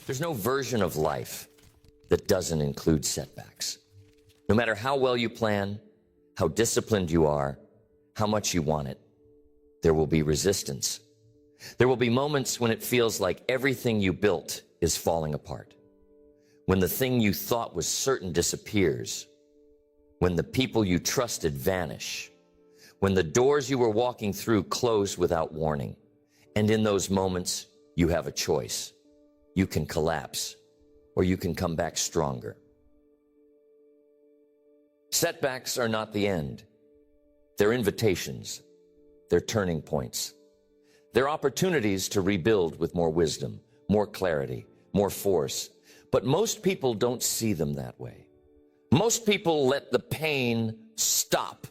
There's no version of life that doesn't include setbacks. No matter how well you plan, how disciplined you are, how much you want it, there will be resistance. There will be moments when it feels like everything you built is falling apart. When the thing you thought was certain disappears. When the people you trusted vanish. When the doors you were walking through close without warning. And in those moments, you have a choice. You can collapse, or you can come back stronger. Setbacks are not the end. They're invitations. They're turning points. They're opportunities to rebuild with more wisdom, more clarity, more force. But most people don't see them that way. Most people let the pain stop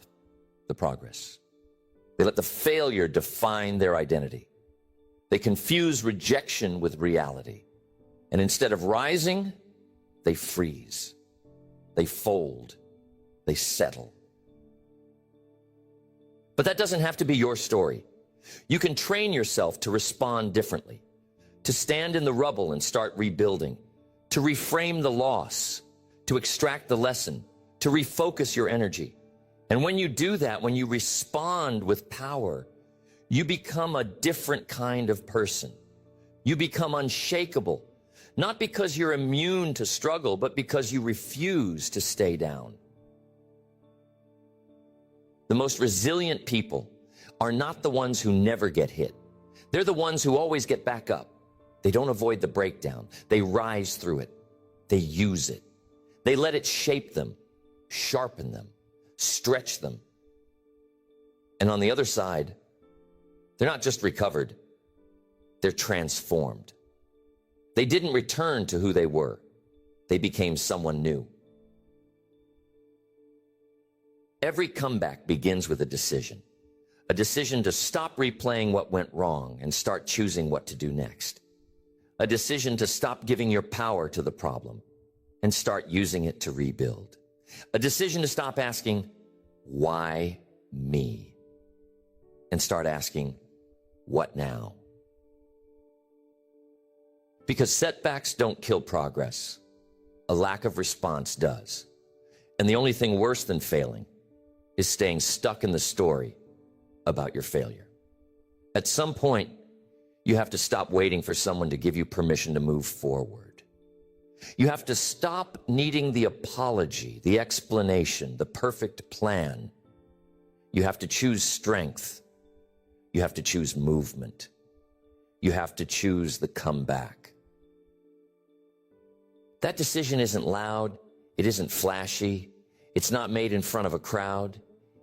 the progress. They let the failure define their identity. They confuse rejection with reality. And instead of rising, they freeze. They fold. They settle. But that doesn't have to be your story. You can train yourself to respond differently, to stand in the rubble and start rebuilding, to reframe the loss, to extract the lesson, to refocus your energy. And when you do that, when you respond with power, you become a different kind of person. You become unshakable, not because you're immune to struggle, but because you refuse to stay down. The most resilient people are not the ones who never get hit. They're the ones who always get back up. They don't avoid the breakdown. They rise through it. They use it. They let it shape them, sharpen them, stretch them. And on the other side, they're not just recovered, they're transformed. They didn't return to who they were. They became someone new. Every comeback begins with a decision to stop replaying what went wrong and start choosing what to do next. A decision to stop giving your power to the problem and start using it to rebuild. A decision to stop asking, why me? And start asking, what now? Because setbacks don't kill progress. A lack of response does. And the only thing worse than failing is staying stuck in the story about your failure. At some point, you have to stop waiting for someone to give you permission to move forward. You have to stop needing the apology, the explanation, the perfect plan. You have to choose strength. You have to choose movement. You have to choose the comeback. That decision isn't loud. It isn't flashy. It's not made in front of a crowd.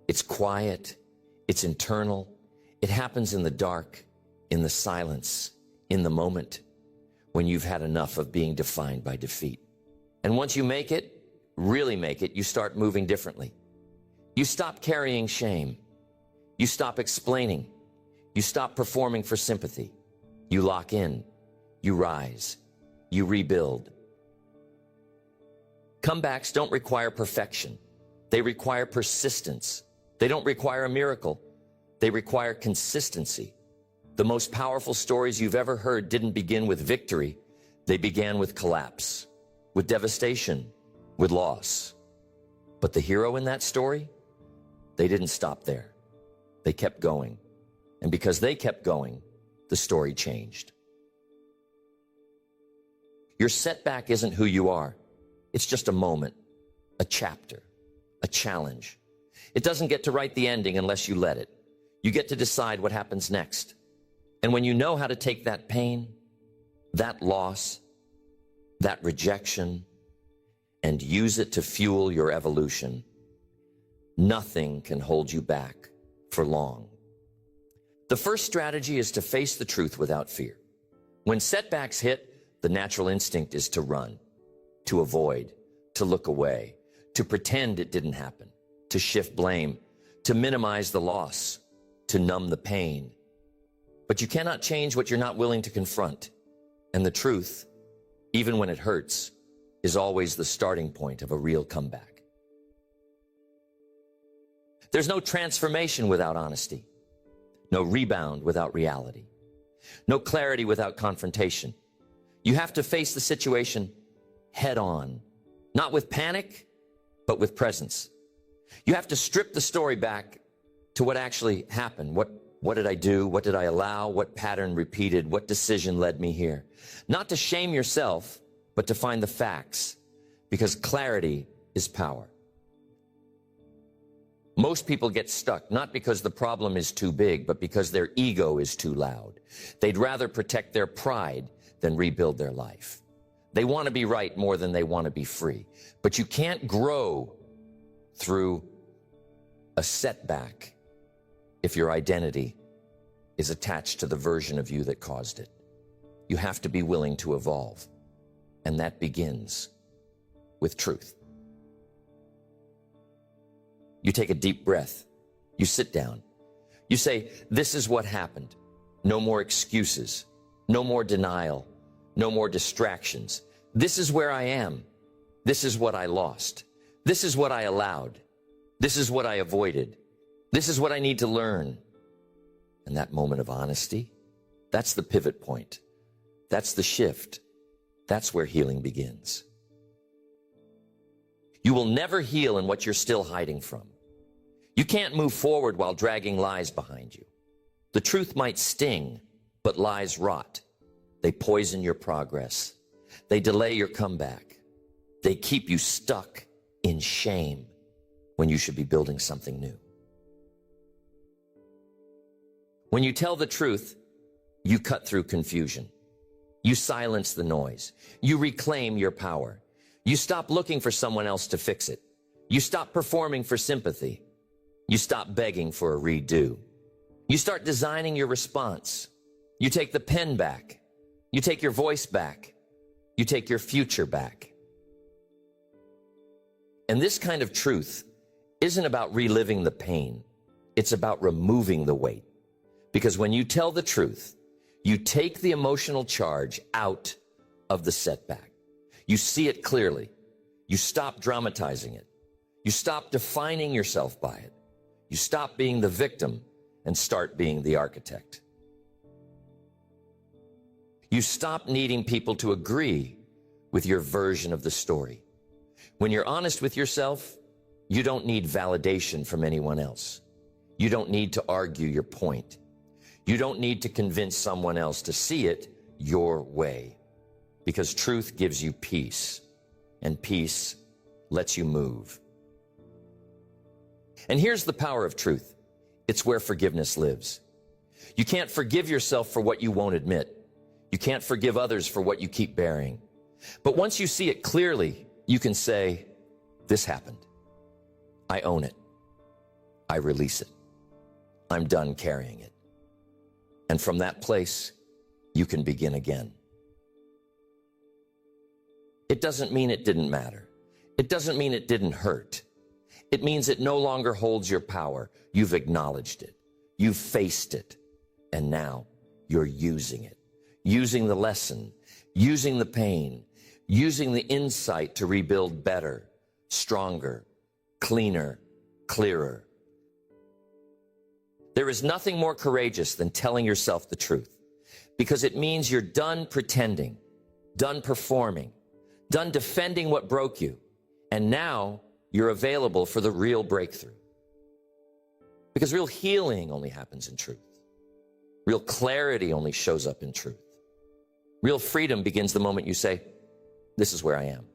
It's quiet. It's internal. It happens in the dark, in the silence, in the moment, when you've had enough of being defined by defeat. And once you make it, really make it, you start moving differently. You stop carrying shame. You stop explaining. You stop performing for sympathy. You lock in. You rise. You rebuild. Comebacks don't require perfection. They require persistence. They don't require a miracle. They require consistency. The most powerful stories you've ever heard didn't begin with victory. They began with collapse, with devastation, with loss. But the hero in that story, they didn't stop there. They kept going. And because they kept going, the story changed. Your setback isn't who you are. It's just a moment, a chapter, a challenge. It doesn't get to write the ending unless you let it. You get to decide what happens next. And when you know how to take that pain, that loss, that rejection, and use it to fuel your evolution, nothing can hold you back for long. The first strategy is to face the truth without fear. When setbacks hit, the natural instinct is to run, to avoid, to look away, to pretend it didn't happen, to shift blame, to minimize the loss, to numb the pain. But you cannot change what you're not willing to confront. And the truth, even when it hurts, is always the starting point of a real comeback. There's no transformation without honesty, no rebound without reality, no clarity without confrontation. You have to face the situation head on, not with panic, but with presence. You have to strip the story back to what actually happened. What did I do? What did I allow? What pattern repeated? What decision led me here? Not to shame yourself, but to find the facts, because clarity is power. Most people get stuck, not because the problem is too big, but because their ego is too loud. They'd rather protect their pride than rebuild their life. They want to be right more than they want to be free. But you can't grow through a setback if your identity is attached to the version of you that caused it. You have to be willing to evolve. And that begins with truth. You take a deep breath. You sit down. You say, this is what happened. No more excuses. No more denial. No more distractions. This is where I am. This is what I lost. This is what I allowed. This is what I avoided. This is what I need to learn. And that moment of honesty, that's the pivot point. That's the shift. That's where healing begins. You will never heal in what you're still hiding from. You can't move forward while dragging lies behind you. The truth might sting, but lies rot. They poison your progress. They delay your comeback. They keep you stuck in shame when you should be building something new. When you tell the truth, you cut through confusion. You silence the noise. You reclaim your power. You stop looking for someone else to fix it. You stop performing for sympathy. You stop begging for a redo. You start designing your response. You take the pen back. You take your voice back. You take your future back. And this kind of truth isn't about reliving the pain. It's about removing the weight. Because when you tell the truth, you take the emotional charge out of the setback. You see it clearly. You stop dramatizing it. You stop defining yourself by it. You stop being the victim and start being the architect. You stop needing people to agree with your version of the story. When you're honest with yourself, you don't need validation from anyone else. You don't need to argue your point. You don't need to convince someone else to see it your way, because truth gives you peace, and peace lets you move. And here's the power of truth. It's where forgiveness lives. You can't forgive yourself for what you won't admit. You can't forgive others for what you keep burying. But once you see it clearly, you can say, this happened. I own it. I release it. I'm done carrying it. And from that place, you can begin again. It doesn't mean it didn't matter. It doesn't mean it didn't hurt. It means it no longer holds your power. You've acknowledged it. You've faced it. And now you're using it. Using the lesson, using the pain, using the insight to rebuild better, stronger, cleaner, clearer. There is nothing more courageous than telling yourself the truth, because it means you're done pretending, done performing, done defending what broke you, and now you're available for the real breakthrough. Because real healing only happens in truth. Real clarity only shows up in truth. Real freedom begins the moment you say, this is where I am,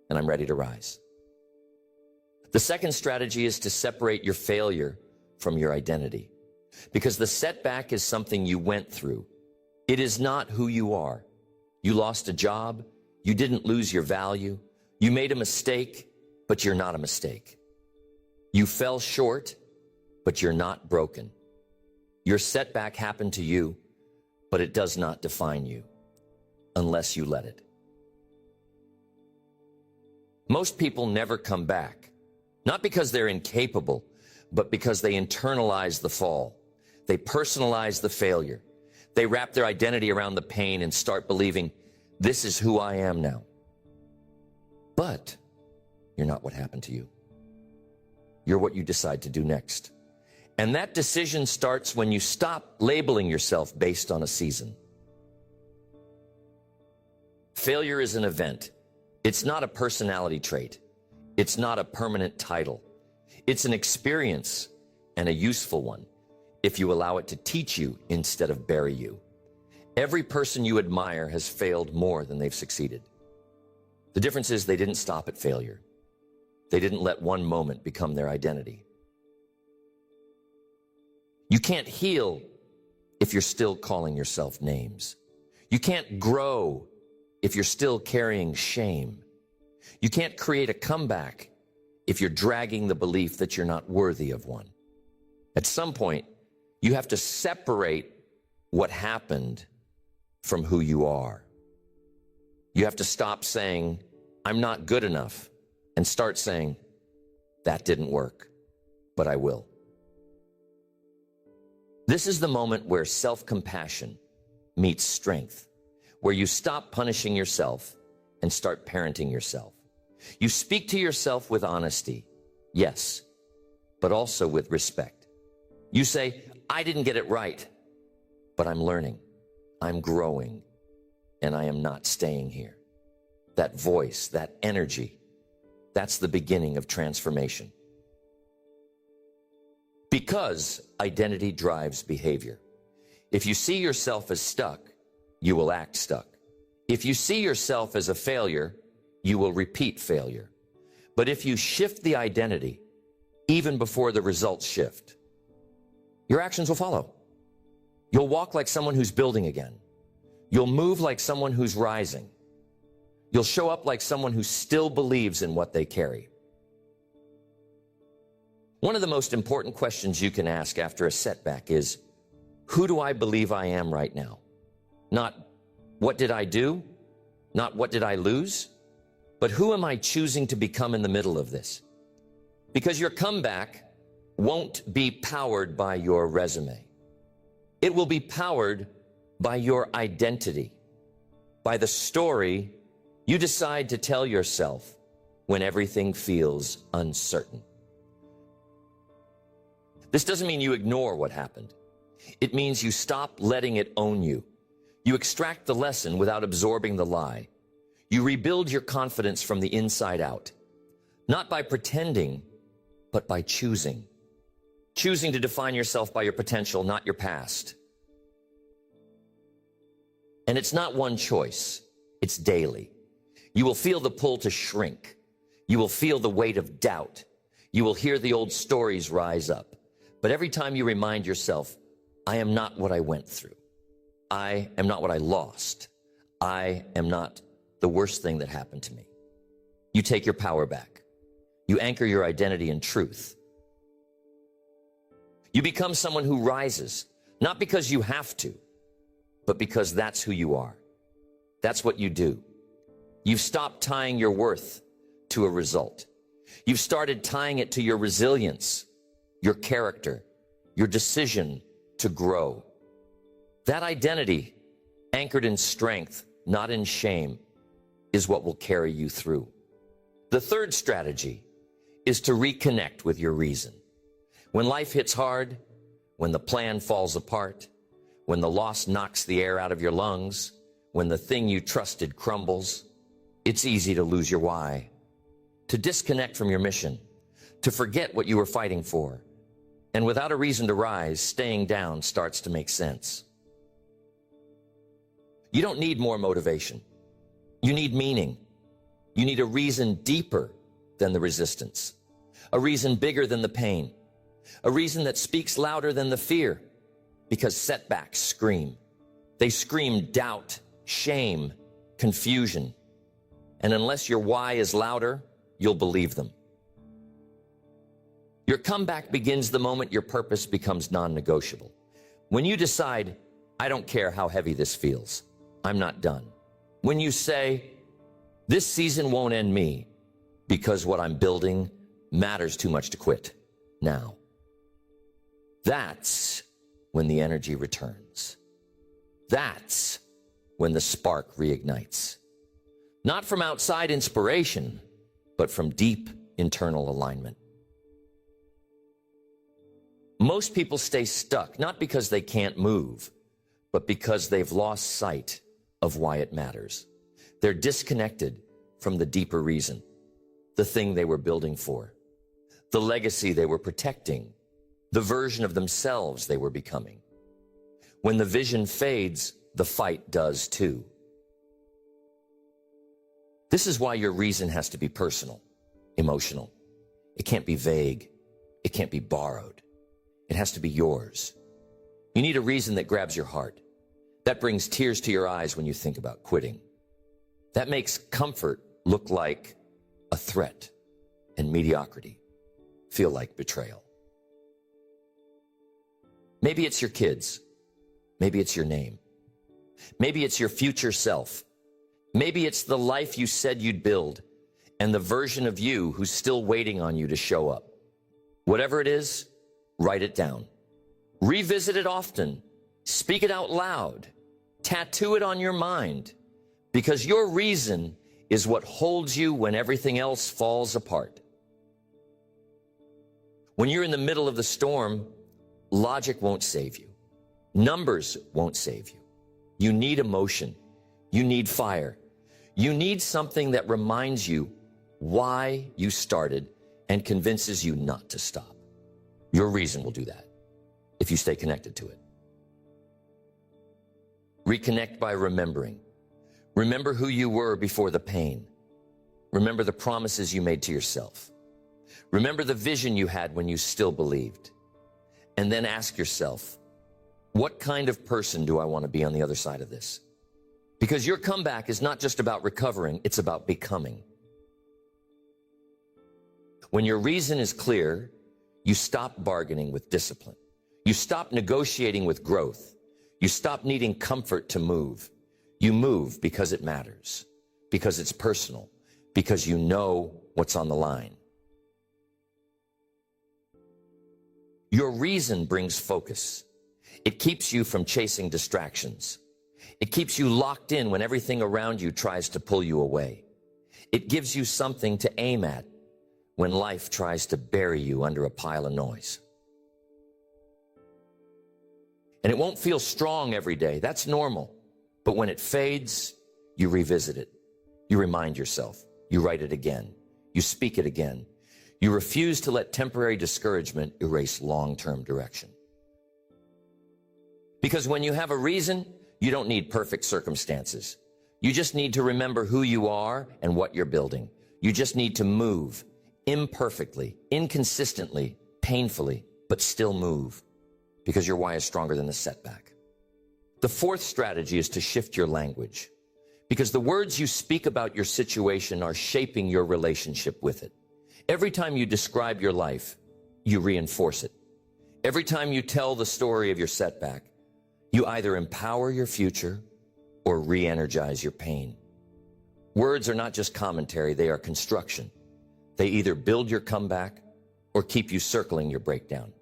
and I'm ready to rise. The second strategy is to separate your failure from your identity, because the setback is something you went through. It is not who you are. You lost a job. You didn't lose your value. You made a mistake, but you're not a mistake. You fell short, but you're not broken. Your setback happened to you, but it does not define you unless you let it. Most people never come back, not because they're incapable, but because they internalize the fall. They personalize the failure. They wrap their identity around the pain and start believing, this is who I am now. But you're not what happened to you. You're what you decide to do next. And that decision starts when you stop labeling yourself based on a season. Failure is an event. It's not a personality trait. It's not a permanent title. It's an experience, and a useful one, if you allow it to teach you instead of bury you. Every person you admire has failed more than they've succeeded. The difference is they didn't stop at failure. They didn't let one moment become their identity. You can't heal if you're still calling yourself names. You can't grow if you're still carrying shame. You can't create a comeback if you're dragging the belief that you're not worthy of one. At some point, you have to separate what happened from who you are. You have to stop saying, I'm not good enough, and start saying, that didn't work, but I will. This is the moment where self-compassion meets strength, where you stop punishing yourself and start parenting yourself. You speak to yourself with honesty, yes, but also with respect. You say, I didn't get it right, but I'm learning, I'm growing, and I am not staying here. That voice, that energy, that's the beginning of transformation. Because identity drives behavior. If you see yourself as stuck, you will act stuck. If you see yourself as a failure, you will repeat failure. But if you shift the identity, even before the results shift, your actions will follow. You'll walk like someone who's building again. You'll move like someone who's rising. You'll show up like someone who still believes in what they carry. One of the most important questions you can ask after a setback is, who do I believe I am right now? Not what did I do? Not what did I lose? But who am I choosing to become in the middle of this? Because your comeback won't be powered by your resume. It will be powered by your identity, by the story you decide to tell yourself when everything feels uncertain. This doesn't mean you ignore what happened. It means you stop letting it own you. You extract the lesson without absorbing the lie. You rebuild your confidence from the inside out, not by pretending, but by choosing. Choosing to define yourself by your potential, not your past. And it's not one choice, it's daily. You will feel the pull to shrink. You will feel the weight of doubt. You will hear the old stories rise up. But every time you remind yourself, I am not what I went through. I am not what I lost. I am not the worst thing that happened to me. You take your power back. You anchor your identity in truth. You become someone who rises, not because you have to, but because that's who you are. That's what you do. You've stopped tying your worth to a result. You've started tying it to your resilience, your character, your decision to grow. That identity, anchored in strength, not in shame, is what will carry you through. The third strategy is to reconnect with your reason. When life hits hard, when the plan falls apart, when the loss knocks the air out of your lungs, when the thing you trusted crumbles, it's easy to lose your why, to disconnect from your mission, to forget what you were fighting for. And without a reason to rise, staying down starts to make sense. You don't need more motivation. You need meaning. You need a reason deeper than the resistance, a reason bigger than the pain, a reason that speaks louder than the fear, because setbacks scream. They scream doubt, shame, confusion. And unless your why is louder, you'll believe them. Your comeback begins the moment your purpose becomes non-negotiable. When you decide, I don't care how heavy this feels, I'm not done. When you say, this season won't end me because what I'm building matters too much to quit now. That's when the energy returns. That's when the spark reignites. Not from outside inspiration, but from deep internal alignment. Most people stay stuck, not because they can't move, but because they've lost sight of why it matters. They're disconnected from the deeper reason, the thing they were building for, the legacy they were protecting, the version of themselves they were becoming. When the vision fades, the fight does too. This is why your reason has to be personal, emotional. It can't be vague. It can't be borrowed. It has to be yours. You need a reason that grabs your heart, that brings tears to your eyes when you think about quitting. That makes comfort look like a threat and mediocrity feel like betrayal. Maybe it's your kids. Maybe it's your name. Maybe it's your future self. Maybe it's the life you said you'd build and the version of you who's still waiting on you to show up. Whatever it is, write it down. Revisit it often. Speak it out loud. Tattoo it on your mind, because your reason is what holds you when everything else falls apart. When you're in the middle of the storm, logic won't save you. Numbers won't save you. You need emotion. You need fire. You need something that reminds you why you started and convinces you not to stop. Your reason will do that if you stay connected to it. Reconnect by remembering. Remember who you were before the pain. Remember the promises you made to yourself. Remember the vision you had when you still believed. And then ask yourself, what kind of person do I want to be on the other side of this? Because your comeback is not just about recovering, it's about becoming. When your reason is clear, you stop bargaining with discipline. You stop negotiating with growth. You stop needing comfort to move. You move because it matters, because it's personal, because you know what's on the line. Your reason brings focus. It keeps you from chasing distractions. It keeps you locked in when everything around you tries to pull you away. It gives you something to aim at when life tries to bury you under a pile of noise. And it won't feel strong every day. That's normal. But when it fades, you revisit it. You remind yourself. You write it again. You speak it again. You refuse to let temporary discouragement erase long-term direction. Because when you have a reason, you don't need perfect circumstances. You just need to remember who you are and what you're building. You just need to move imperfectly, inconsistently, painfully, but still move, because your why is stronger than the setback. The fourth strategy is to shift your language, because the words you speak about your situation are shaping your relationship with it. Every time you describe your life, you reinforce it. Every time you tell the story of your setback, you either empower your future or re-energize your pain. Words are not just commentary, they are construction. They either build your comeback or keep you circling your breakdown.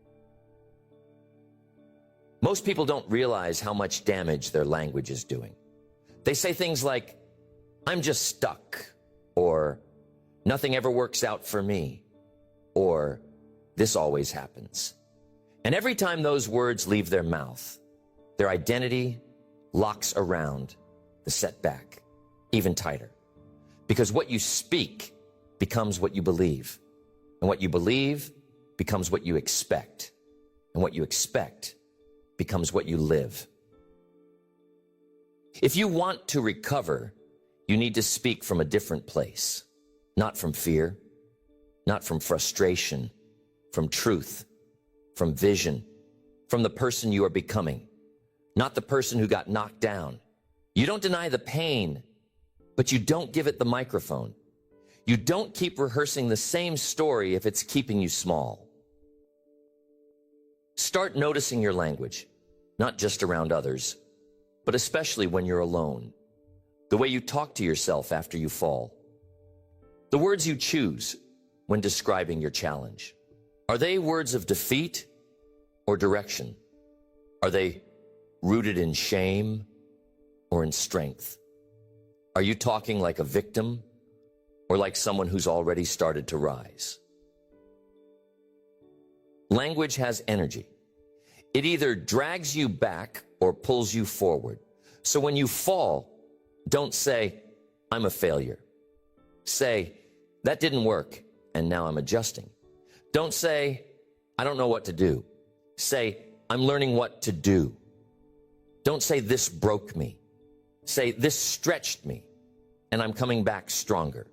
Most people don't realize how much damage their language is doing. They say things like, I'm just stuck, or nothing ever works out for me, or this always happens. And every time those words leave their mouth, their identity locks around the setback even tighter. Because what you speak becomes what you believe. And what you believe becomes what you expect. And what you expect becomes what you live. If you want to recover, you need to speak from a different place. Not from fear, not from frustration, from truth, from vision, from the person you are becoming, not the person who got knocked down. You don't deny the pain, but you don't give it the microphone. You don't keep rehearsing the same story if it's keeping you small. Start noticing your language, not just around others, but especially when you're alone. The way you talk to yourself after you fall. The words you choose when describing your challenge. Are they words of defeat or direction? Are they rooted in shame or in strength? Are you talking like a victim or like someone who's already started to rise? Language has energy. It either drags you back or pulls you forward. So when you fall, don't say, I'm a failure. Say, that didn't work, and now I'm adjusting. Don't say, I don't know what to do. Say, I'm learning what to do. Don't say, this broke me. Say, this stretched me, and I'm coming back stronger.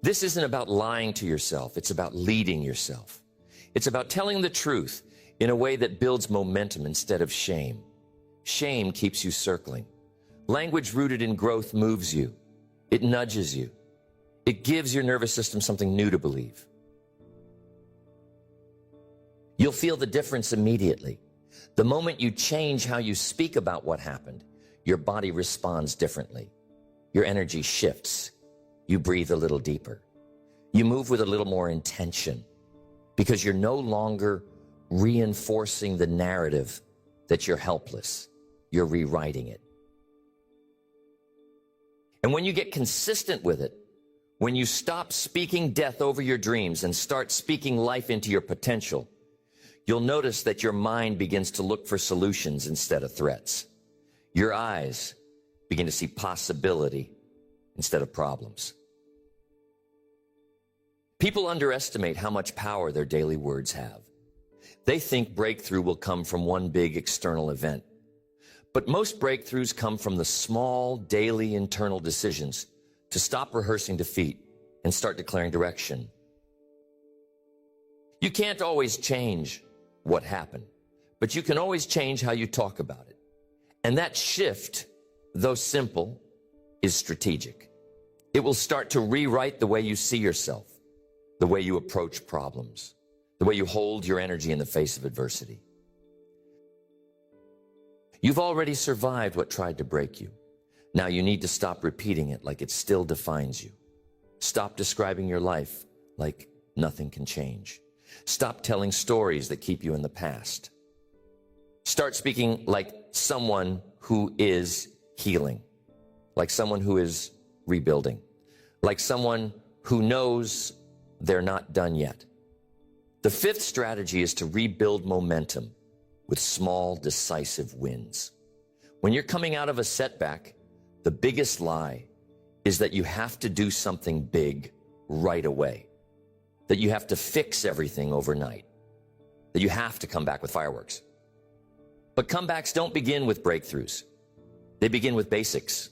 This isn't about lying to yourself. It's about leading yourself. It's about telling the truth in a way that builds momentum instead of shame. Shame keeps you circling. Language rooted in growth moves you. It nudges you. It gives your nervous system something new to believe. You'll feel the difference immediately. The moment you change how you speak about what happened, your body responds differently. Your energy shifts. You breathe a little deeper. You move with a little more intention because you're no longer reinforcing the narrative that you're helpless. You're rewriting it. And when you get consistent with it, when you stop speaking death over your dreams and start speaking life into your potential, you'll notice that your mind begins to look for solutions instead of threats. Your eyes begin to see possibility instead of problems. People underestimate how much power their daily words have. They think breakthrough will come from one big external event. But most breakthroughs come from the small daily internal decisions to stop rehearsing defeat and start declaring direction. You can't always change what happened, but you can always change how you talk about it. And that shift, though simple, is strategic. It will start to rewrite the way you see yourself, the way you approach problems, the way you hold your energy in the face of adversity. You've already survived what tried to break you. Now you need to stop repeating it like it still defines you. Stop describing your life like nothing can change. Stop telling stories that keep you in the past. Start speaking like someone who is healing, like someone who is rebuilding, like someone who knows they're not done yet. The fifth strategy is to rebuild momentum with small, decisive wins. When you're coming out of a setback, the biggest lie is that you have to do something big right away, that you have to fix everything overnight, that you have to come back with fireworks. But comebacks don't begin with breakthroughs. They begin with basics,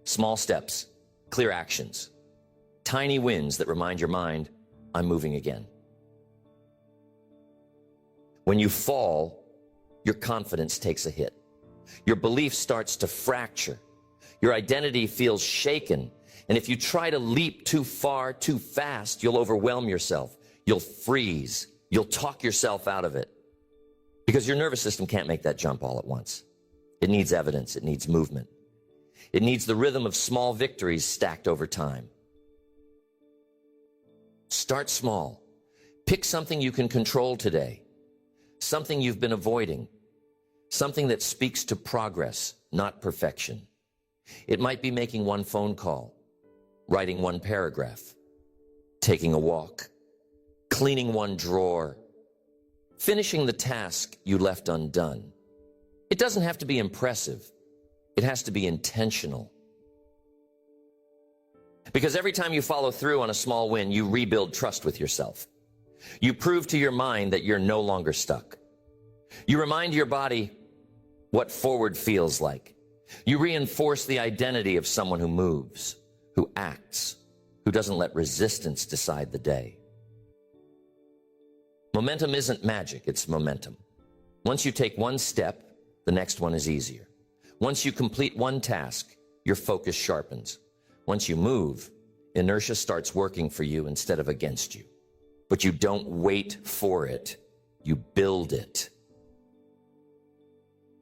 small steps, clear actions, tiny wins that remind your mind, I'm moving again. When you fall, your confidence takes a hit. Your belief starts to fracture. Your identity feels shaken. And if you try to leap too far, too fast, you'll overwhelm yourself. You'll freeze. You'll talk yourself out of it. Because your nervous system can't make that jump all at once. It needs evidence. It needs movement. It needs the rhythm of small victories stacked over time. Start small. Pick something you can control today. Something you've been avoiding. Something that speaks to progress, not perfection. It might be making one phone call, writing one paragraph, taking a walk, cleaning one drawer, finishing the task you left undone. It doesn't have to be impressive. It has to be intentional. Because every time you follow through on a small win, you rebuild trust with yourself. You prove to your mind that you're no longer stuck. You remind your body what forward feels like. You reinforce the identity of someone who moves, who acts, who doesn't let resistance decide the day. Momentum isn't magic, it's momentum. Once you take one step, the next one is easier. Once you complete one task, your focus sharpens. Once you move, inertia starts working for you instead of against you. But you don't wait for it, you build it.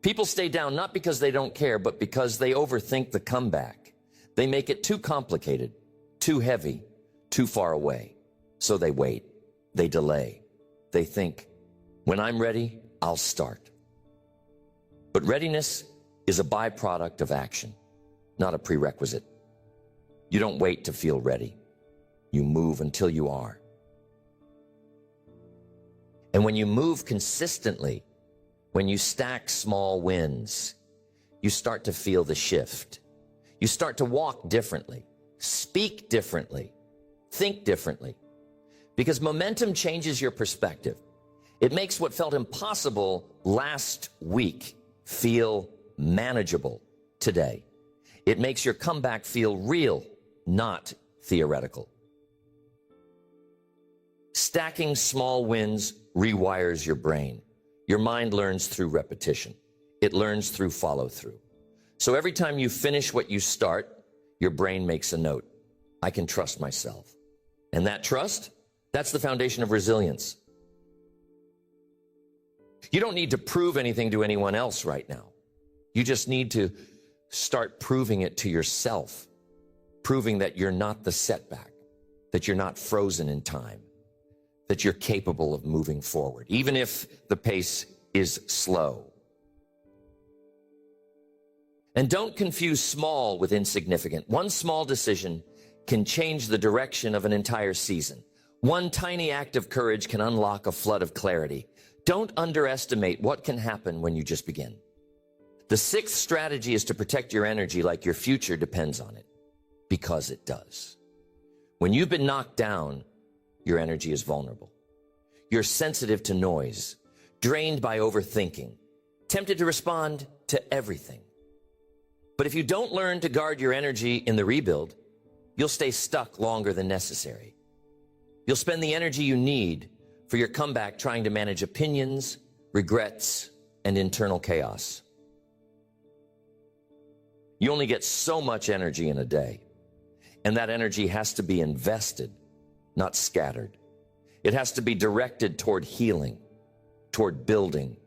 People stay down not because they don't care, but because they overthink the comeback. They make it too complicated, too heavy, too far away. So they wait, they delay. They think, when I'm ready, I'll start. But readiness is a byproduct of action, not a prerequisite. You don't wait to feel ready. You move until you are. And when you move consistently, when you stack small wins, you start to feel the shift. You start to walk differently, speak differently, think differently. Because momentum changes your perspective. It makes what felt impossible last week feel manageable today. It makes your comeback feel real, not theoretical. Stacking small wins rewires your brain. Your mind learns through repetition. It learns through follow-through. So every time you finish what you start, your brain makes a note. I can trust myself. And that trust, that's the foundation of resilience. You don't need to prove anything to anyone else right now. You just need to start proving it to yourself, proving that you're not the setback, that you're not frozen in time, that you're capable of moving forward, even if the pace is slow. And don't confuse small with insignificant. One small decision can change the direction of an entire season. One tiny act of courage can unlock a flood of clarity. Don't underestimate what can happen when you just begin. The sixth strategy is to protect your energy like your future depends on it, because it does. When you've been knocked down, your energy is vulnerable. You're sensitive to noise, drained by overthinking, tempted to respond to everything. But if you don't learn to guard your energy in the rebuild, you'll stay stuck longer than necessary. You'll spend the energy you need for your comeback trying to manage opinions, regrets, and internal chaos. You only get so much energy in a day, and that energy has to be invested, not scattered. It has to be directed toward healing, toward building,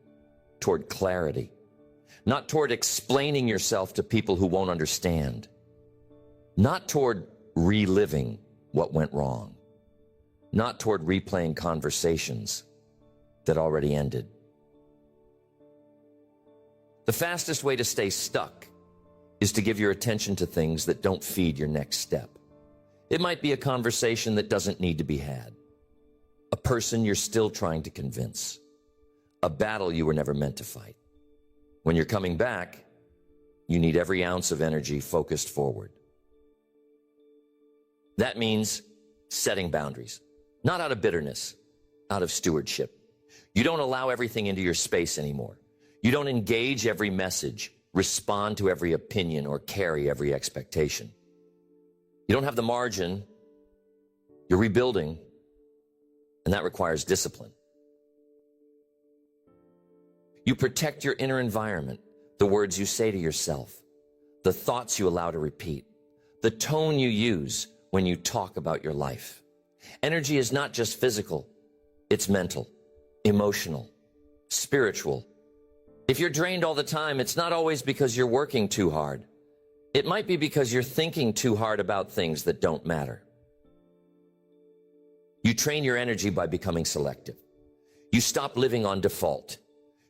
toward clarity, not toward explaining yourself to people who won't understand, not toward reliving what went wrong, not toward replaying conversations that already ended. The fastest way to stay stuck is to give your attention to things that don't feed your next step. It might be a conversation that doesn't need to be had, a person you're still trying to convince, a battle you were never meant to fight. When you're coming back, you need every ounce of energy focused forward. That means setting boundaries, not out of bitterness, out of stewardship. You don't allow everything into your space anymore. You don't engage every message, respond to every opinion, or carry every expectation. You don't have the margin. You're rebuilding, and that requires discipline. You protect your inner environment, the words you say to yourself, the thoughts you allow to repeat, the tone you use when you talk about your life. Energy is not just physical, it's mental, emotional, spiritual. If you're drained all the time, it's not always because you're working too hard. It might be because you're thinking too hard about things that don't matter. You train your energy by becoming selective. You stop living on default.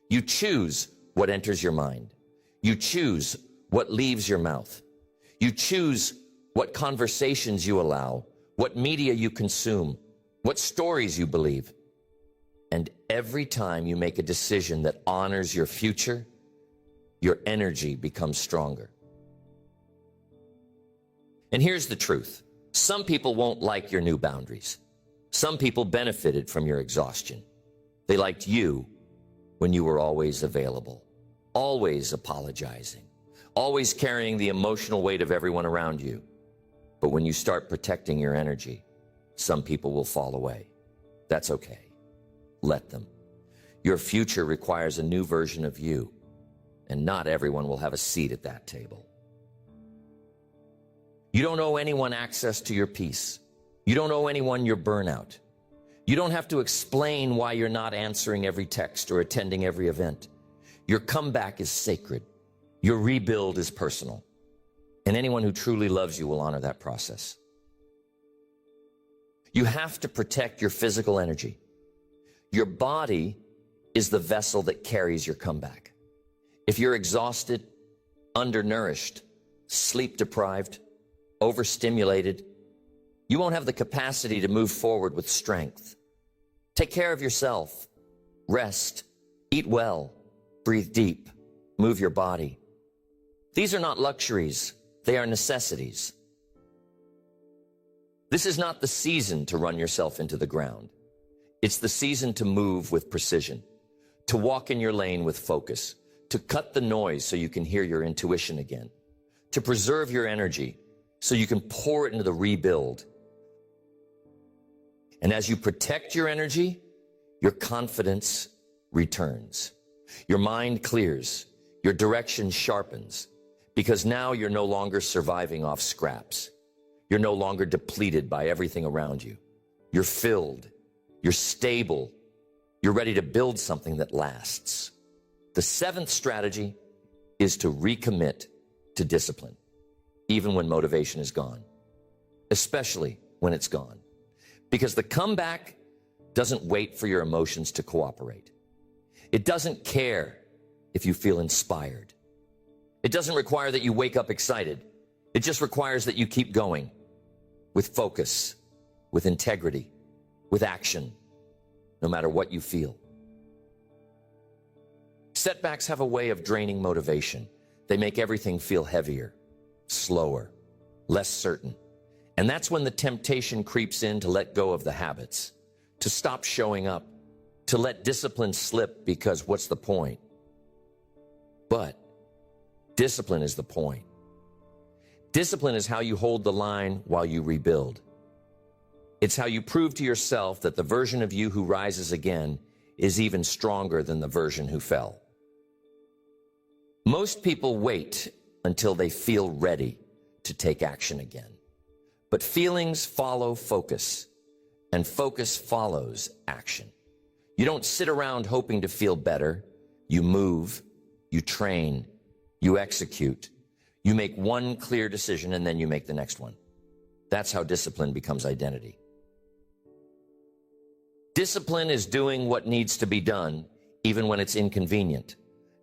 You choose what enters your mind. You choose what leaves your mouth. You choose what conversations you allow, what media you consume, what stories you believe. And every time you make a decision that honors your future, your energy becomes stronger. And here's the truth. Some people won't like your new boundaries. Some people benefited from your exhaustion. They liked you when you were always available, always apologizing, always carrying the emotional weight of everyone around you. But when you start protecting your energy, some people will fall away. That's okay. Let them. Your future requires a new version of you, and not everyone will have a seat at that table. You don't owe anyone access to your peace. You don't owe anyone your burnout. You don't have to explain why you're not answering every text or attending every event. Your comeback is sacred. Your rebuild is personal. And anyone who truly loves you will honor that process. You have to protect your physical energy. Your body is the vessel that carries your comeback. If you're exhausted, undernourished, sleep-deprived, overstimulated, you won't have the capacity to move forward with strength. Take care of yourself. Rest. Eat well. Breathe deep. Move your body. These are not luxuries, they are necessities. This is not the season to run yourself into the ground. It's the season to move with precision, to walk in your lane with focus, to cut the noise so you can hear your intuition again, to preserve your energy so you can pour it into the rebuild. And as you protect your energy, your confidence returns. Your mind clears, your direction sharpens, because now you're no longer surviving off scraps. You're no longer depleted by everything around you. You're filled, you're stable, you're ready to build something that lasts. The seventh strategy is to recommit to discipline, even when motivation is gone, especially when it's gone. Because the comeback doesn't wait for your emotions to cooperate. It doesn't care if you feel inspired. It doesn't require that you wake up excited. It just requires that you keep going with focus, with integrity, with action, no matter what you feel. Setbacks have a way of draining motivation. They make everything feel heavier, slower, less certain. And that's when the temptation creeps in to let go of the habits, to stop showing up, to let discipline slip because what's the point? But discipline is the point. Discipline is how you hold the line while you rebuild. It's how you prove to yourself that the version of you who rises again is even stronger than the version who fell. Most people wait until they feel ready to take action again. But feelings follow focus, and focus follows action. You don't sit around hoping to feel better. You move, you train, you execute. You make one clear decision, and then you make the next one. That's how discipline becomes identity. Discipline is doing what needs to be done, even when it's inconvenient,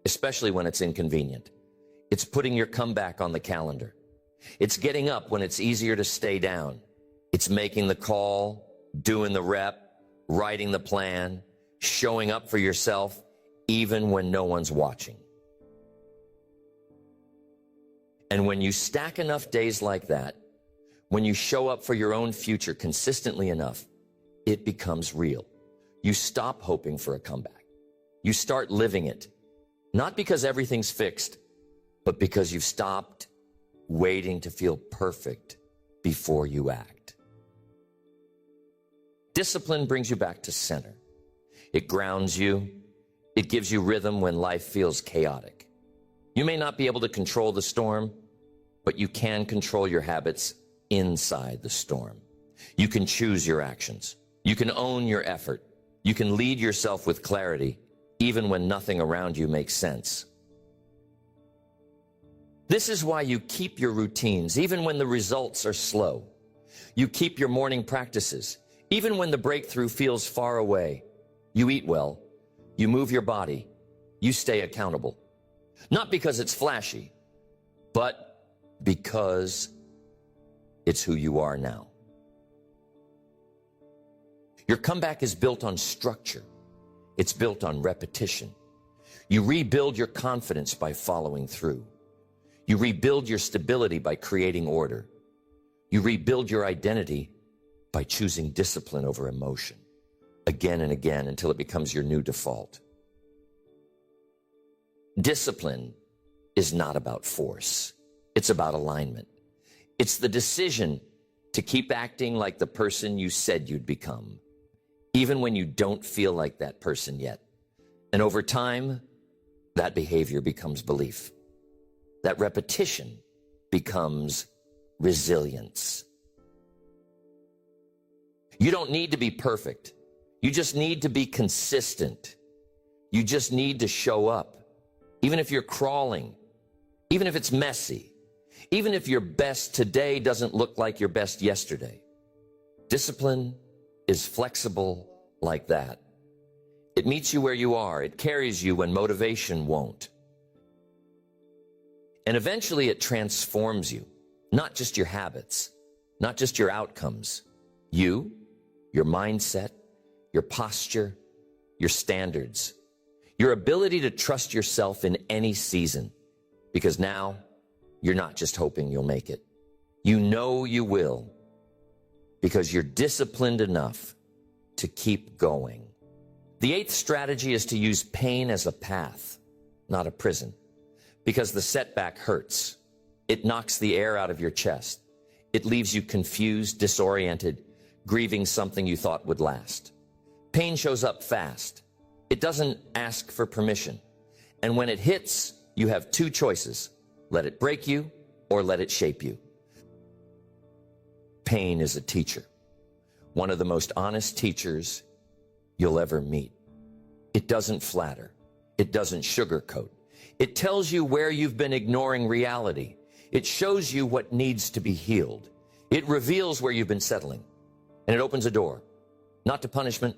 especially when it's inconvenient. It's putting your comeback on the calendar. It's getting up when it's easier to stay down. It's making the call, doing the rep, writing the plan, showing up for yourself, even when no one's watching. And when you stack enough days like that, when you show up for your own future consistently enough, it becomes real. You stop hoping for a comeback. You start living it, not because everything's fixed, but because you've stopped waiting to feel perfect before you act. Discipline brings you back to center. It grounds you. It gives you rhythm when life feels chaotic. You may not be able to control the storm, but you can control your habits inside the storm. You can choose your actions. You can own your effort. You can lead yourself with clarity, even when nothing around you makes sense. This is why you keep your routines, even when the results are slow. You keep your morning practices, even when the breakthrough feels far away. You eat well. You move your body. You stay accountable. Not because it's flashy, but because it's who you are now. Your comeback is built on structure. It's built on repetition. You rebuild your confidence by following through. You rebuild your stability by creating order. You rebuild your identity by choosing discipline over emotion, again and again until it becomes your new default. Discipline is not about force. It's about alignment. It's the decision to keep acting like the person you said you'd become, even when you don't feel like that person yet. And over time, that behavior becomes belief. That repetition becomes resilience. You don't need to be perfect. You just need to be consistent. You just need to show up. Even if you're crawling, even if it's messy, even if your best today doesn't look like your best yesterday. Discipline is flexible like that. It meets you where you are. It carries you when motivation won't. And eventually it transforms you, not just your habits, not just your outcomes. You, your mindset, your posture, your standards, your ability to trust yourself in any season, because now you're not just hoping you'll make it. You know you will, because you're disciplined enough to keep going. The 8th strategy is to use pain as a path, not a prison, because the setback hurts. It knocks the air out of your chest. It leaves you confused, disoriented, grieving something you thought would last. Pain shows up fast. It doesn't ask for permission. And when it hits, you have 2 choices. Let it break you or let it shape you. Pain is a teacher, one of the most honest teachers you'll ever meet. It doesn't flatter. It doesn't sugarcoat. It tells you where you've been ignoring reality. It shows you what needs to be healed. It reveals where you've been settling. And it opens a door, not to punishment,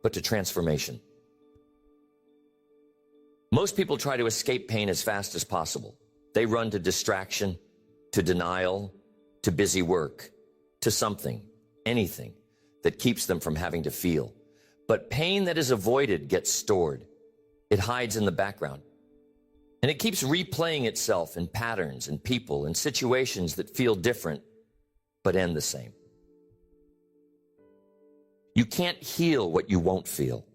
but to transformation. Most people try to escape pain as fast as possible. They run to distraction, to denial, to busy work, to something, anything that keeps them from having to feel. But pain that is avoided gets stored. It hides in the background. And it keeps replaying itself in patterns and people and situations that feel different, but end the same. You can't heal what you won't feel.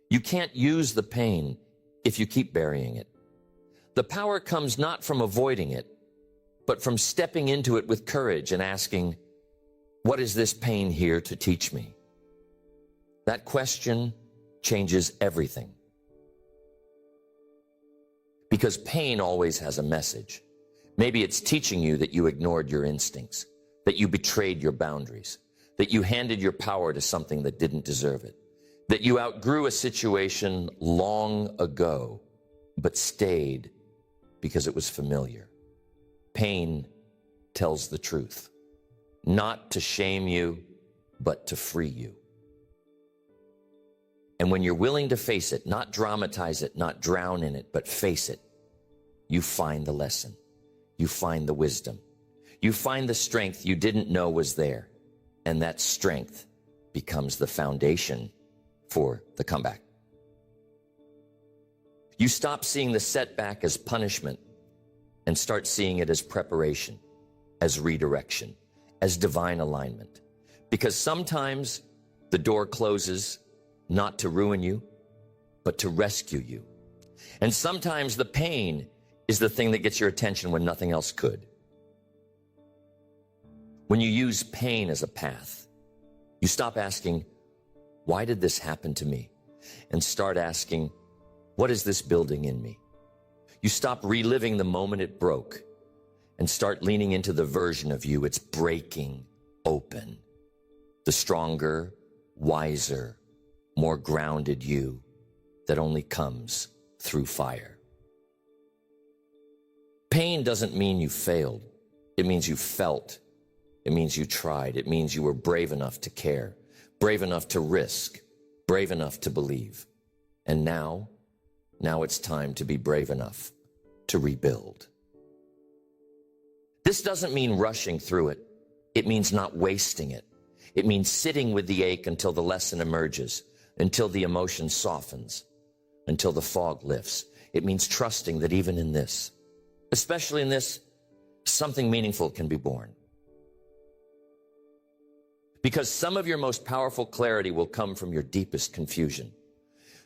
You can't use the pain if you keep burying it. The power comes not from avoiding it, but from stepping into it with courage and asking, what is this pain here to teach me? That question changes everything. Because pain always has a message. Maybe it's teaching you that you ignored your instincts, that you betrayed your boundaries, that you handed your power to something that didn't deserve it, that you outgrew a situation long ago, but stayed because it was familiar. Pain tells the truth, not to shame you, but to free you. And when you're willing to face it, not dramatize it, not drown in it, but face it, you find the lesson. You find the wisdom. You find the strength you didn't know was there. And that strength becomes the foundation for the comeback. You stop seeing the setback as punishment and start seeing it as preparation, as redirection, as divine alignment. Because sometimes the door closes not to ruin you, but to rescue you. And sometimes the pain is the thing that gets your attention when nothing else could. When you use pain as a path, you stop asking, why did this happen to me? And start asking, what is this building in me? You stop reliving the moment it broke and start leaning into the version of you it's breaking open. The stronger, wiser, more grounded you that only comes through fire. Pain doesn't mean you failed. It means you felt. It means you tried. It means you were brave enough to care, brave enough to risk, brave enough to believe. And now it's time to be brave enough to rebuild. This doesn't mean rushing through it. It means not wasting it. It means sitting with the ache until the lesson emerges, until the emotion softens, until the fog lifts. It means trusting that even in this, especially in this, something meaningful can be born. Because some of your most powerful clarity will come from your deepest confusion.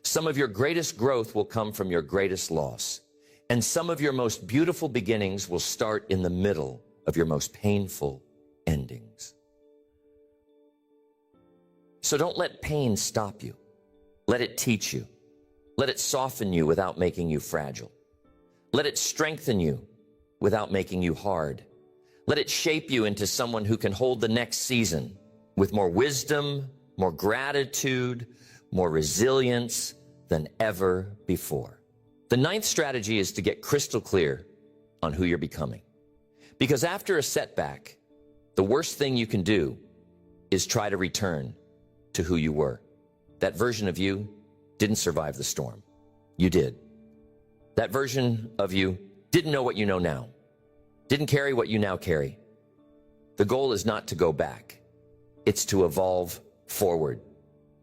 Some of your greatest growth will come from your greatest loss. And some of your most beautiful beginnings will start in the middle of your most painful endings. So don't let pain stop you. Let it teach you. Let it soften you without making you fragile. Let it strengthen you without making you hard. Let it shape you into someone who can hold the next season with more wisdom, more gratitude, more resilience than ever before. The 9th strategy is to get crystal clear on who you're becoming. Because after a setback, the worst thing you can do is try to return to who you were. That version of you didn't survive the storm. You did. That version of you didn't know what you know now, didn't carry what you now carry. The goal is not to go back. It's to evolve forward,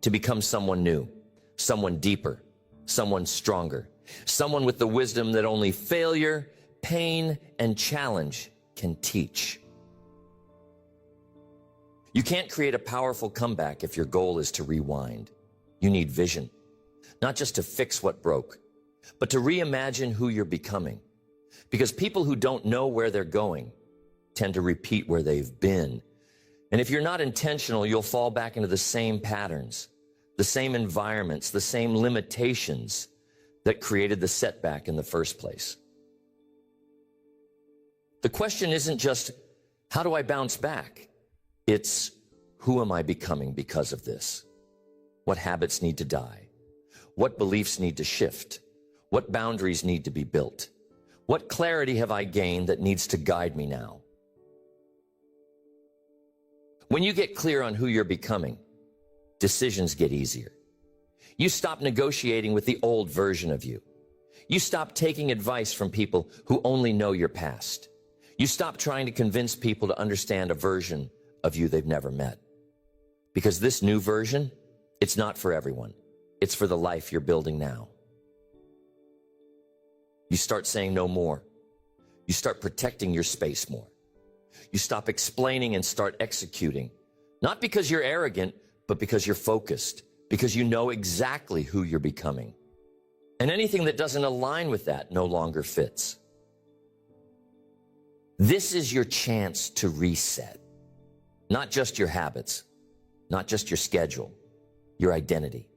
to become someone new, someone deeper, someone stronger, someone with the wisdom that only failure, pain, and challenge can teach. You can't create a powerful comeback if your goal is to rewind. You need vision, not just to fix what broke, but to reimagine who you're becoming. Because people who don't know where they're going tend to repeat where they've been. And if you're not intentional, you'll fall back into the same patterns, the same environments, the same limitations that created the setback in the first place. The question isn't just, how do I bounce back? It's, who am I becoming because of this? What habits need to die? What beliefs need to shift? What boundaries need to be built? What clarity have I gained that needs to guide me now? When you get clear on who you're becoming, decisions get easier. You stop negotiating with the old version of you. You stop taking advice from people who only know your past. You stop trying to convince people to understand a version of you they've never met. Because this new version, it's not for everyone. It's for the life you're building now. You start saying no more. You start protecting your space more. You stop explaining and start executing. Not because you're arrogant, but because you're focused. Because you know exactly who you're becoming. And anything that doesn't align with that no longer fits. This is your chance to reset. Not just your habits, not just your schedule, your identity.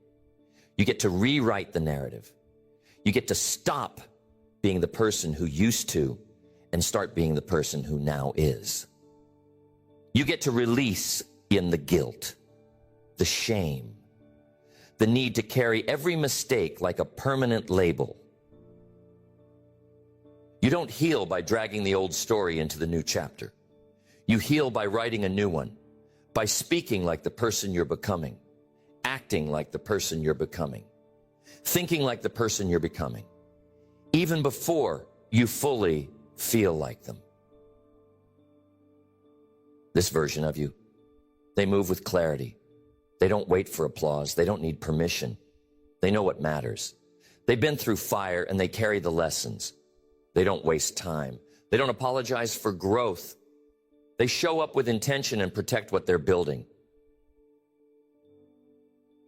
You get to rewrite the narrative. You get to stop being the person who used to and start being the person who now is. You get to release in the guilt, the shame, the need to carry every mistake like a permanent label. You don't heal by dragging the old story into the new chapter. You heal by writing a new one, by speaking like the person you're becoming, acting like the person you're becoming, thinking like the person you're becoming, even before you fully feel like them. This version of you, they move with clarity. They don't wait for applause. They don't need permission. They know what matters. They've been through fire and they carry the lessons. They don't waste time. They don't apologize for growth. They show up with intention and protect what they're building.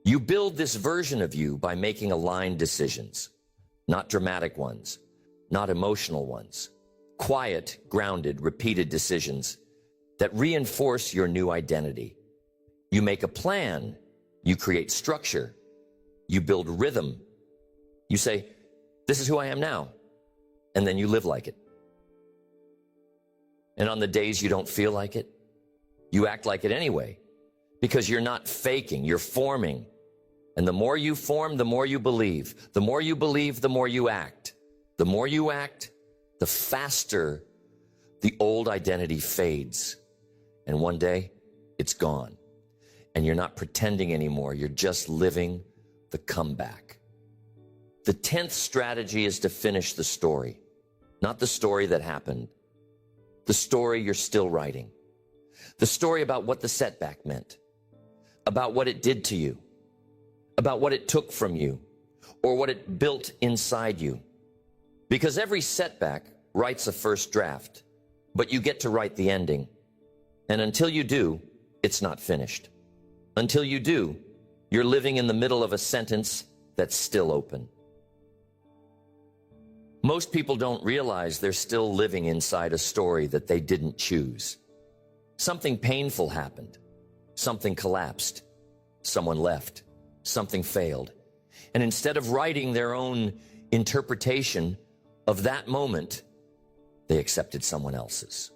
You build this version of you by making aligned decisions, not dramatic ones, not emotional ones, quiet, grounded, repeated decisions that reinforce your new identity. You make a plan, you create structure, you build rhythm. You say, this is who I am now, and then you live like it. And on the days you don't feel like it, you act like it anyway, because you're not faking, you're forming. And the more you form, the more you believe. The more you believe, the more you act. The more you act, the faster the old identity fades. And one day, it's gone. And you're not pretending anymore. You're just living the comeback. The 10th strategy is to finish the story. Not the story that happened. The story you're still writing. The story about what the setback meant. About what it did to you. About what it took from you. Or what it built inside you. Because every setback writes a first draft. But you get to write the ending. And until you do, it's not finished. Until you do, you're living in the middle of a sentence that's still open. Most people don't realize they're still living inside a story that they didn't choose. Something painful happened. Something collapsed. Someone left. Something failed. And instead of writing their own interpretation of that moment, they accepted someone else's.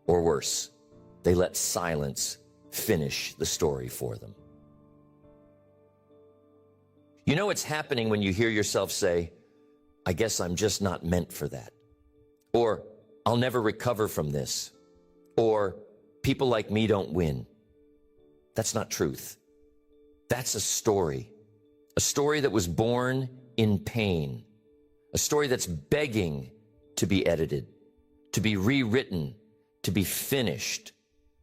Or worse, they let silence finish the story for them. You know what's happening when you hear yourself say, I guess I'm just not meant for that. Or, I'll never recover from this. Or, people like me don't win. That's not truth. That's a story. A story that was born in pain. A story that's begging to be edited, to be rewritten, to be finished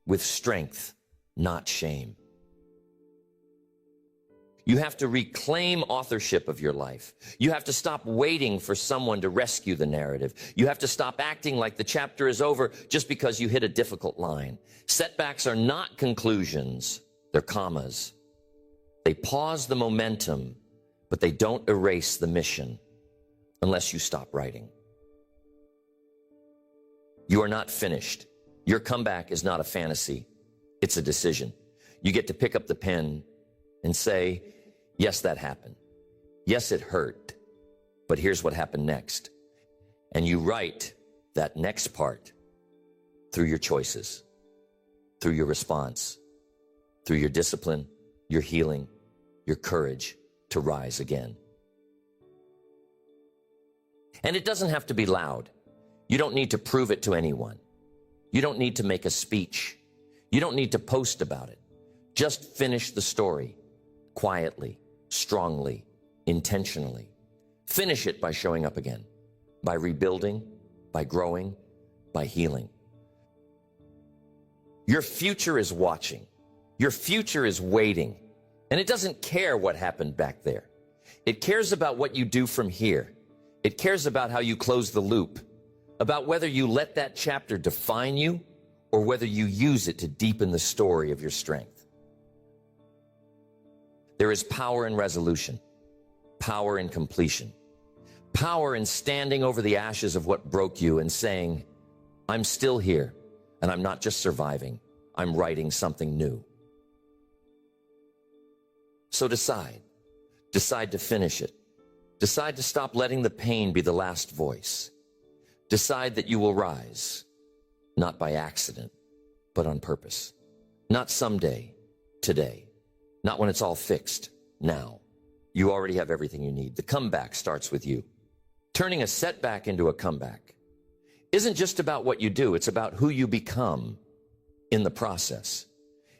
with strength, not shame. You have to reclaim authorship of your life. You have to stop waiting for someone to rescue the narrative. You have to stop acting like the chapter is over just because you hit a difficult line. Setbacks are not conclusions, they're commas. They pause the momentum, but they don't erase the mission unless you stop writing. You are not finished. Your comeback is not a fantasy, it's a decision. You get to pick up the pen and say, yes, that happened. Yes, it hurt, but here's what happened next. And you write that next part through your choices, through your response, through your discipline, your healing, your courage to rise again. And it doesn't have to be loud. You don't need to prove it to anyone. You don't need to make a speech. You don't need to post about it. Just finish the story quietly, strongly, intentionally. Finish it by showing up again, by rebuilding, by growing, by healing. Your future is watching. Your future is waiting. And it doesn't care what happened back there. It cares about what you do from here. It cares about how you close the loop, about whether you let that chapter define you or whether you use it to deepen the story of your strength. There is power in resolution, power in completion, power in standing over the ashes of what broke you and saying, I'm still here, and I'm not just surviving, I'm writing something new. So decide to finish it. Decide to stop letting the pain be the last voice. Decide that you will rise, not by accident, but on purpose. Not someday, today. Not when it's all fixed, now. You already have everything you need. The comeback starts with you. Turning a setback into a comeback isn't just about what you do, it's about who you become in the process.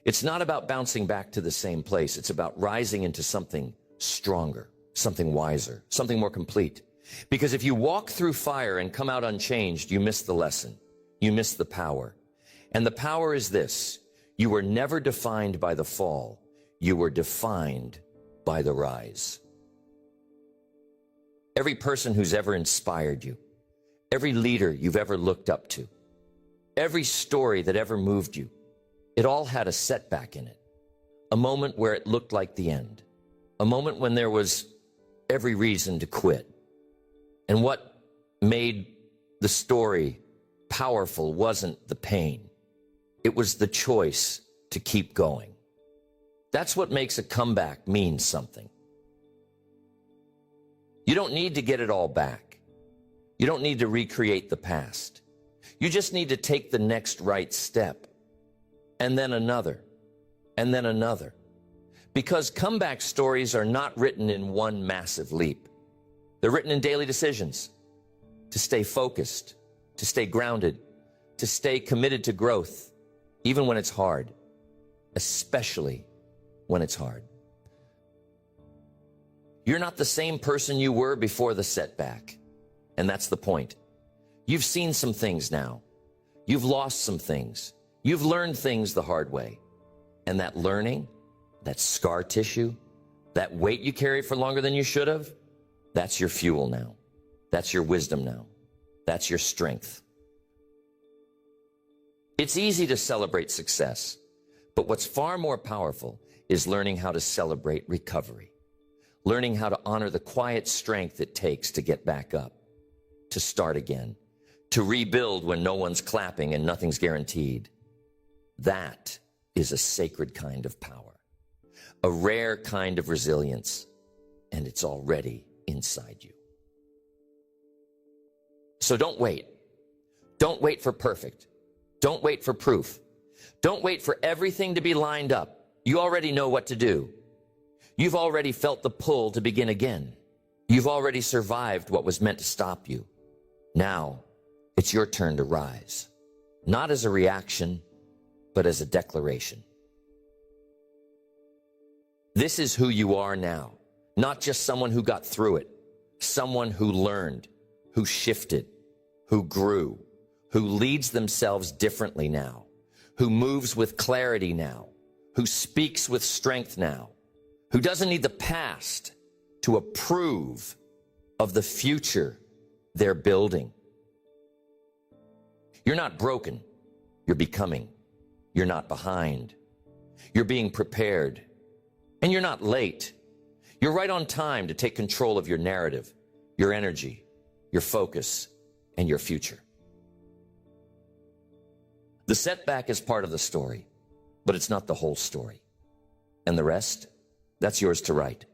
It's not about bouncing back to the same place. It's about rising into something stronger, something wiser, something more complete. Because if you walk through fire and come out unchanged, you miss the lesson. You miss the power. And the power is this: you were never defined by the fall. You were defined by the rise. Every person who's ever inspired you, every leader you've ever looked up to, every story that ever moved you, it all had a setback in it. A moment where it looked like the end. A moment when there was every reason to quit. And what made the story powerful wasn't the pain. It was the choice to keep going. That's what makes a comeback mean something. You don't need to get it all back. You don't need to recreate the past. You just need to take the next right step, and then another, and then another. Because comeback stories are not written in one massive leap. They're written in daily decisions, to stay focused, to stay grounded, to stay committed to growth, even when it's hard, especially when it's hard. You're not the same person you were before the setback, and that's the point. You've seen some things now. You've lost some things. You've learned things the hard way. And that learning, that scar tissue, that weight you carry for longer than you should have, that's your fuel now. That's your wisdom now. That's your strength. It's easy to celebrate success, but what's far more powerful is learning how to celebrate recovery. Learning how to honor the quiet strength it takes to get back up, to start again, to rebuild when no one's clapping and nothing's guaranteed. That is a sacred kind of power, a rare kind of resilience, and it's already inside you. So don't wait. Don't wait for perfect. Don't wait for proof. Don't wait for everything to be lined up. You already know what to do. You've already felt the pull to begin again. You've already survived what was meant to stop you. Now, it's your turn to rise. Not as a reaction, but as a declaration. This is who you are now. Not just someone who got through it. Someone who learned, who shifted, who grew, who leads themselves differently now, who moves with clarity now, who speaks with strength now, who doesn't need the past to approve of the future they're building. You're not broken. You're becoming. You're not behind. You're being prepared. And you're not late. You're right on time to take control of your narrative, your energy, your focus, and your future. The setback is part of the story, but it's not the whole story. And the rest, that's yours to write.